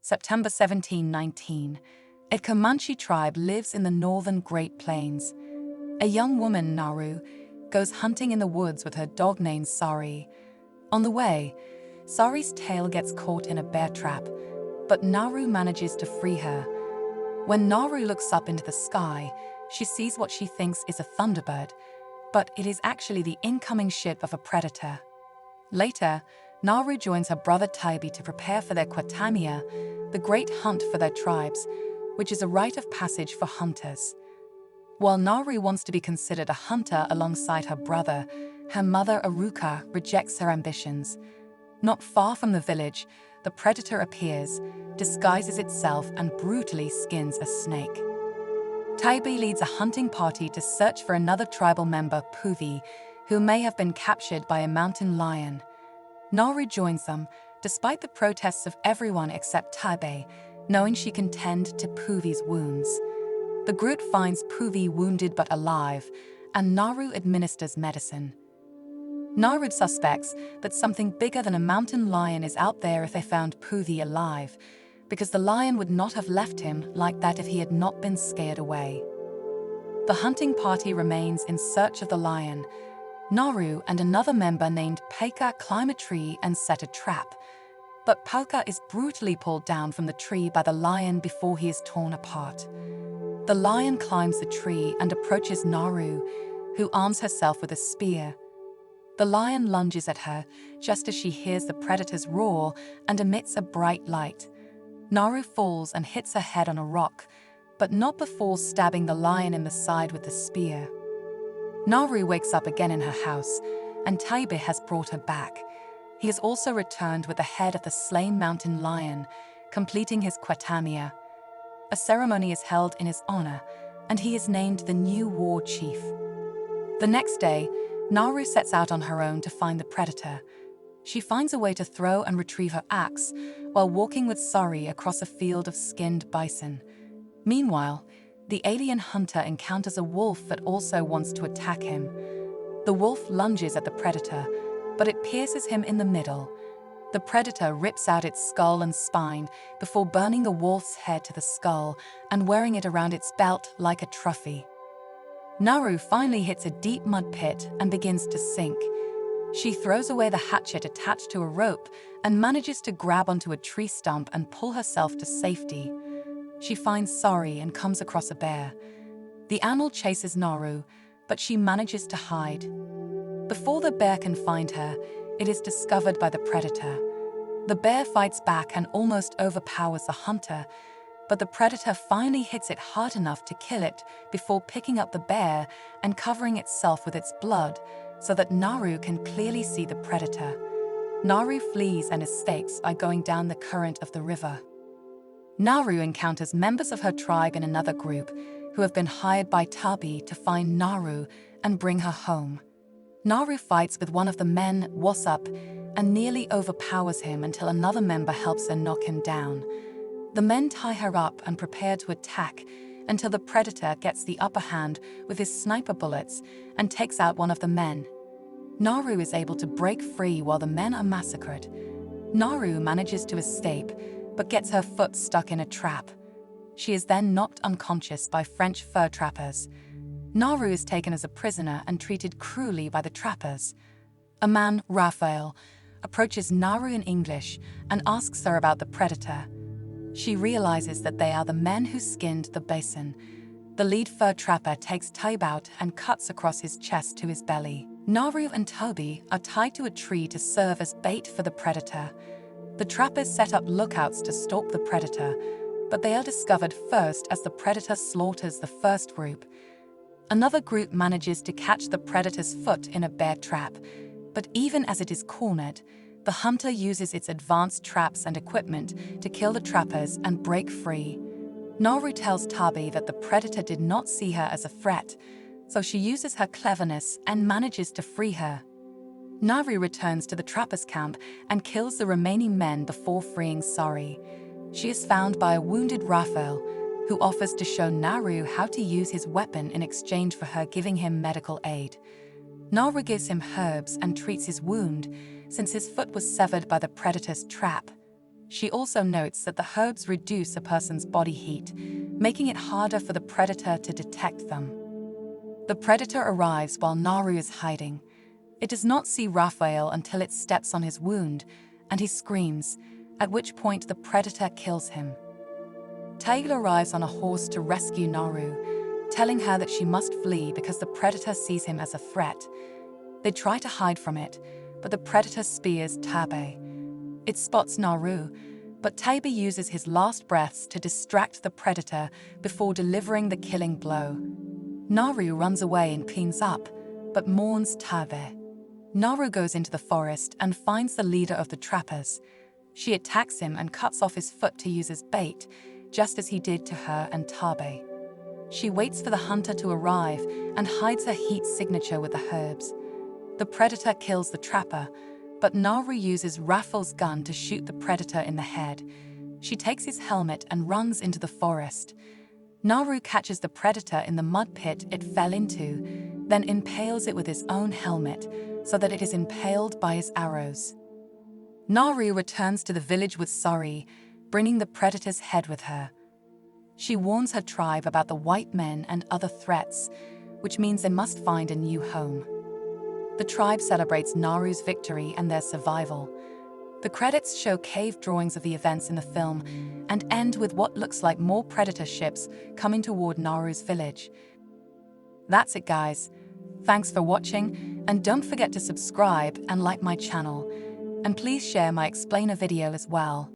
September 1719. A Comanche tribe lives in the northern Great Plains. A young woman, Naru, goes hunting in the woods with her dog named Sari. On the way, Sari's tail gets caught in a bear trap, but Naru manages to free her. When Naru looks up into the sky, she sees what she thinks is a thunderbird, but it is actually the incoming ship of a predator. Later, Naru joins her brother Taabe to prepare for their Kwatamia, the great hunt for their tribes, which is a rite of passage for hunters. While Naru wants to be considered a hunter alongside her brother, her mother Aruka rejects her ambitions. Not far from the village, the predator appears, disguises itself, and brutally skins a snake. Taabe leads a hunting party to search for another tribal member, Puvi, who may have been captured by a mountain lion. Naru joins them, despite the protests of everyone except Taabe, knowing she can tend to Puvi's wounds. The group finds Puvi wounded but alive, and Naru administers medicine. Naru suspects that something bigger than a mountain lion is out there if they found Puvi alive, because the lion would not have left him like that if he had not been scared away. The hunting party remains in search of the lion. Naru and another member named Peka climb a tree and set a trap, but Peka is brutally pulled down from the tree by the lion before he is torn apart. The lion climbs the tree and approaches Naru, who arms herself with a spear. The lion lunges at her just as she hears the predator's roar and emits a bright light. Naru falls and hits her head on a rock, but not before stabbing the lion in the side with the spear. Naru wakes up again in her house, and Taabe has brought her back. He has also returned with the head of the slain mountain lion, completing his Kwatamia. A ceremony is held in his honor, and he is named the new war chief. The next day, Naru sets out on her own to find the predator. She finds a way to throw and retrieve her axe while walking with Sari across a field of skinned bison. Meanwhile, the alien hunter encounters a wolf that also wants to attack him. The wolf lunges at the predator, but it pierces him in the middle. The predator rips out its skull and spine before burning the wolf's head to the skull and wearing it around its belt like a trophy. Naru finally hits a deep mud pit and begins to sink. She throws away the hatchet attached to a rope and manages to grab onto a tree stump and pull herself to safety. She finds Sari and comes across a bear. The animal chases Naru, but she manages to hide. Before the bear can find her, it is discovered by the predator. The bear fights back and almost overpowers the hunter, but the predator finally hits it hard enough to kill it before picking up the bear and covering itself with its blood so that Naru can clearly see the predator. Naru flees and escapes by going down the current of the river. Naru encounters members of her tribe in another group who have been hired by Taabe to find Naru and bring her home. Naru fights with one of the men, Wassup, and nearly overpowers him until another member helps her knock him down. The men tie her up and prepare to attack until the predator gets the upper hand with his sniper bullets and takes out one of the men. Naru is able to break free while the men are massacred. Naru manages to escape, but gets her foot stuck in a trap. She is then knocked unconscious by French fur trappers. Naru is taken as a prisoner and treated cruelly by the trappers. A man, Raphael, approaches Naru in English and asks her about the predator. She realizes that they are the men who skinned the bison. The lead fur trapper takes Taabe out and cuts across his chest to his belly. Naru and Taabe are tied to a tree to serve as bait for the predator. The trappers set up lookouts to stalk the predator, but they are discovered first as the predator slaughters the first group. Another group manages to catch the predator's foot in a bear trap, but even as it is cornered, the hunter uses its advanced traps and equipment to kill the trappers and break free. Naru tells Taabe that the predator did not see her as a threat, so she uses her cleverness and manages to free her. Naru returns to the trappers' camp and kills the remaining men before freeing Sari. She is found by a wounded Raphael, who offers to show Naru how to use his weapon in exchange for her giving him medical aid. Naru gives him herbs and treats his wound, since his foot was severed by the predator's trap. She also notes that the herbs reduce a person's body heat, making it harder for the predator to detect them. The predator arrives while Naru is hiding. It does not see Raphael until it steps on his wound, and he screams, at which point the predator kills him. Taabe arrives on a horse to rescue Naru, telling her that she must flee because the predator sees him as a threat. They try to hide from it, but the predator spears Taabe. It spots Naru, but Taabe uses his last breaths to distract the predator before delivering the killing blow. Naru runs away and cleans up, but mourns Taabe. Naru goes into the forest and finds the leader of the trappers. She attacks him and cuts off his foot to use as bait, just as he did to her and Taabe. She waits for the hunter to arrive and hides her heat signature with the herbs. The predator kills the trapper, but Naru uses Raphael's gun to shoot the predator in the head. She takes his helmet and runs into the forest. Naru catches the predator in the mud pit it fell into, then impales it with his own helmet so that it is impaled by his arrows. Naru returns to the village with Sari, bringing the predator's head with her. She warns her tribe about the white men and other threats, which means they must find a new home. The tribe celebrates Naru's victory and their survival. The credits show cave drawings of the events in the film and end with what looks like more predator ships coming toward Naru's village. That's it, guys. Thanks for watching, and don't forget to subscribe and like my channel. And please share my explainer video as well.